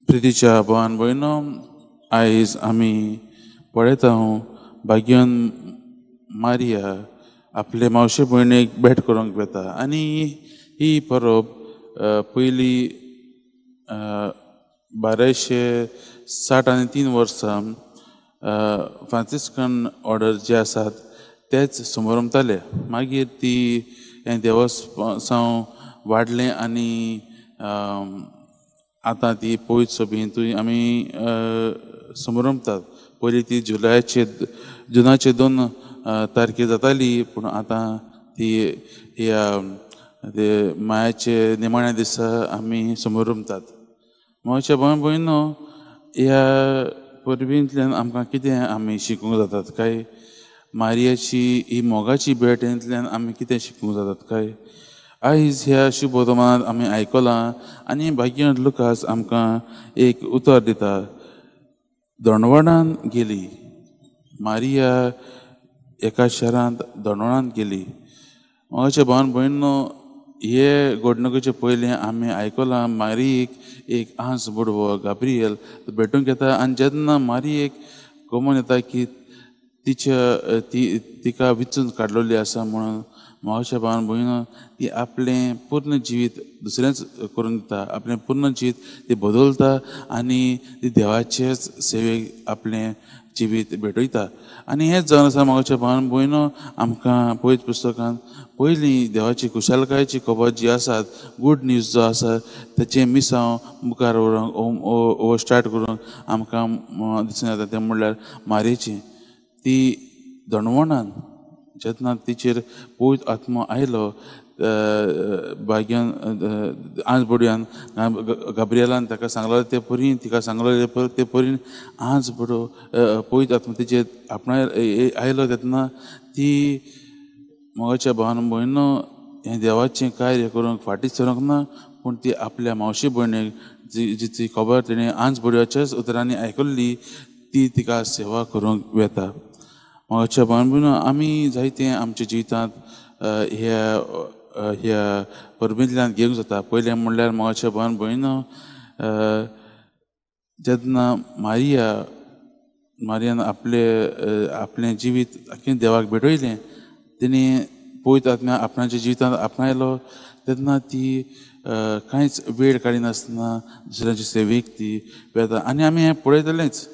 प्रितीच्या भावान भयणो, आयज आमी पळयता भाग्यवान मारिया आपले मावशे भयणीक भेट करूंक वेता. आनी ही परब पयली 1263 वर्सां फ्रांसिस्कन ऑर्डर जे आसात तेच समोरमताले. मागीर ती हें देवासांव वाडलें आनी आतां ती पवित्र सभेंतूय आमी समोरमतात. पयलीं ती जुनाचे 2 तारखे जाताली, पूण आतां ती ह्या मायाचे निमाण्या दिसा आमी समोरमतात. म्हज्या भाव भयणो, ह्या परबींतल्यान आमकां कितें आमी शिकूंक जातात काय? मारियाची ही मोगाची भेटेंतल्यान आमी कितें शिकूंक जातात काय? आयज ह्या शुभ वर्तमानांत आमी आयकलां आनी भाग्यवान लुकास आमकां एक उतर दिता. दोणवडान गेली. मारिया एका शारांत दोणवडान गेली. म्हज्या भावान भयणो, हे घडणुकेचे पयलीं आमी आयकलां मारियेक एक आंस बुडवो गाब्रियल भेटूंक येता. आनी जेन्ना मारियेक गमोन येता की तिका विचून काडलेली आसा म्हणून, म्हज्या भावान भयणो, ती आपलें पूर्ण जिवीत दुसऱ्यांच करून दिता. आपलें पूर्ण जिवीत ती बदलता आनी ती देवाचेच सेवेक आपलें जिवीत भेटयता. आनी हेंच जावन आसा म्हज्या भावान भयणो, आमकां पवित्र पुस्तकांत पयलीं देवाची खुशालकायेची खबर जी आसात, गूड न्यूज जो आसा, तेचें मिसांव मुखार व्हरूंक वो स्टार्ट करूंक आमकां दिसून येता. तें म्हणल्यार मारयेची. ती दोणवणान जेन्ना तिचेर पवित्र आत्मो आयलो, भाग्यान आंस बुडयान गाब्रियलान ताका सांगलें ते परी, तिका सांगलें ते परीन आंस बुडो पवित्र आत्मो तिचेर आपणाय आयलो. तेन्ना ती म्हज्या भावान भयणो, हें देवाचें कार्य करूंक फाटीं सरूंक ना, पूण ती आपल्या मावशे भयणीक जिची खबर तिणें आंस बुडयाच्याच उतरांनी आयकल्ली, ती तिका सेवा करूंक वेता. म्हज्या भावान भयणो, आमी जायतें आमच्या जिवितांत ह्या परबींतल्यान घेवंक जाता. पयलें म्हणल्यार म्हज्या भावान भयणो, जेन्ना मारियान आपलें जिवीत आख्खें देवाक भेटयलें, तिणी पवित्र आत्म्या आपणाच्या जिवितांत आपणायलो, तेन्ना ती कांयच वेळ काडिनासतना दुसऱ्यांचे सेवेक ती वेता. आनी आमी हें पळयतलेंच.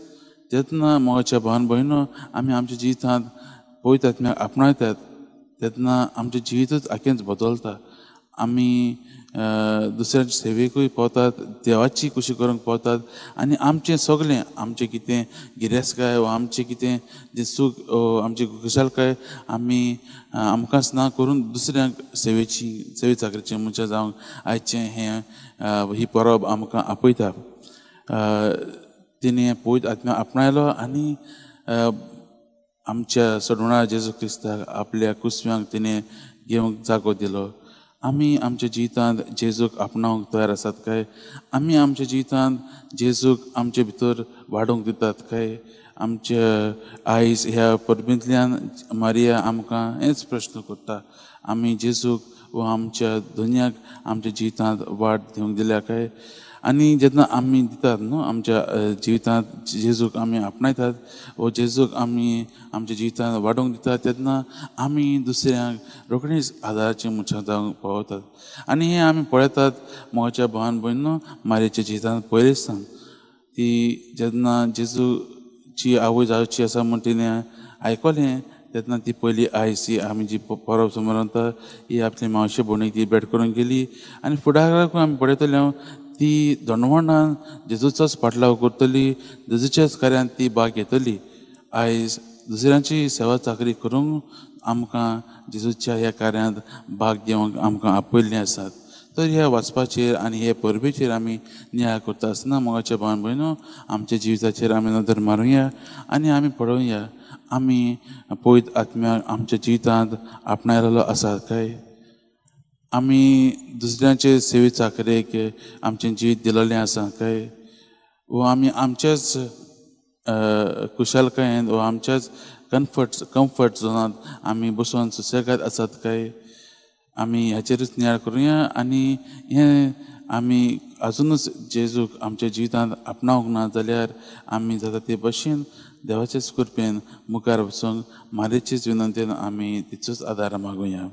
जेन्ना म्हज्या भावान भयणो आमी आमच्या जिवितांत पवित्र आत्म्याक आपणायतात, तेन्ना आमचें जिवीतूच आख्खेंच बदलता. आमी दुसऱ्यांचे सेवेकूय पावतात, देवाची खुशी करूंक पावतात, आनी आमचें सगळें, आमचें कितें गिरेस्तकाय वा आमचें कितें जें सूख, आमची खुशालकाय आमी आमकांच ना करून दुसऱ्यांक सेवे चाकरीचें मनशां जावंक आयचें ही परब आमकां आपयता. तिणें पवित्र आत्म्या आपणायलो आनी आमच्या सोडवणा जेजू क्रिस्ताक आपल्या कुसव्यांक तिणें घेवंक जागो दिलो. आमी आमच्या जिवितांत जेजूक आपणावंक तयार आसात काय? आमी आमच्या जिवितांत जेजूक आमचे भितर वाडोवंक दितात काय? आमच्या आयज ह्या परबींतल्यान मारिया आमकां हेच प्रश्न करता. आमी जेजूक वा आमच्या दुनियाक आमच्या जिवितांत वाड दिवंक दिल्या काय? आनी जेन्ना आमी दितात न्हू आमच्या जिवितांत जेजूक आमी आपणायतात वो जेजूक आमी आमच्या जिवितांत वाडोवंक दितात, तेन्ना आमी दुसऱ्यांक रोखडींच आदाराचें मनशां जावंक पावतात. आनी हें आमी पळयतात म्हज्या भावान भयणो, मारयेच्या जिवितांत पयलीं सावन. ती जेन्ना जेजूची आवय जावची आसा म्हूण तिणें आयकलें, तेन्ना ती पयली आयज आमी जी परब समोरता, ही आपली मावशे भयणीक ती भेट करूंक गेली. आनी फुडाराकूय आमी पळयतले, ती दोणवणान जेजूचोच पाटलाव करतली, जेजूच्याच कार्यांत ती भाग घेतली. आयज दुसऱ्यांची सेवा चाकरी करूंक आमकां जेजूच्या ह्या कार्यांत भाग घेवंक आमकां आपयल्लीं आसात. तर ह्या वाचपाचेर आनी हे परबेचेर आमी नियाळ करता आसतना मोगाच्या भावान भयणो, आमच्या जिविताचेर आमी नदर मारूया आनी आमी पळोवया, आमी पवित्र आत्म्याक आमच्या जिवितांत आपणायलेलो आसात काय? आमी दुसऱ्यांचे सेवे चाकरेक आमचें जिवीत दिलेलें आसा काय? वो आमी आमच्याच खुशालकायेंत वा आमच्याच कम्फर्ट झोनांत आमी बसून सुसेगाद आसात काय? आमी ह्याचेरूच नियाळ करुया आनी हें आमी अजुनूच जेजूक आमच्या जिवितांत आपणावंक ना जाल्यार आमी जाता ते भशेन देवाचेच कृपेन मुखार वचूंक मारेचीच विनंतेन आमी तिचोच आदार मागुया.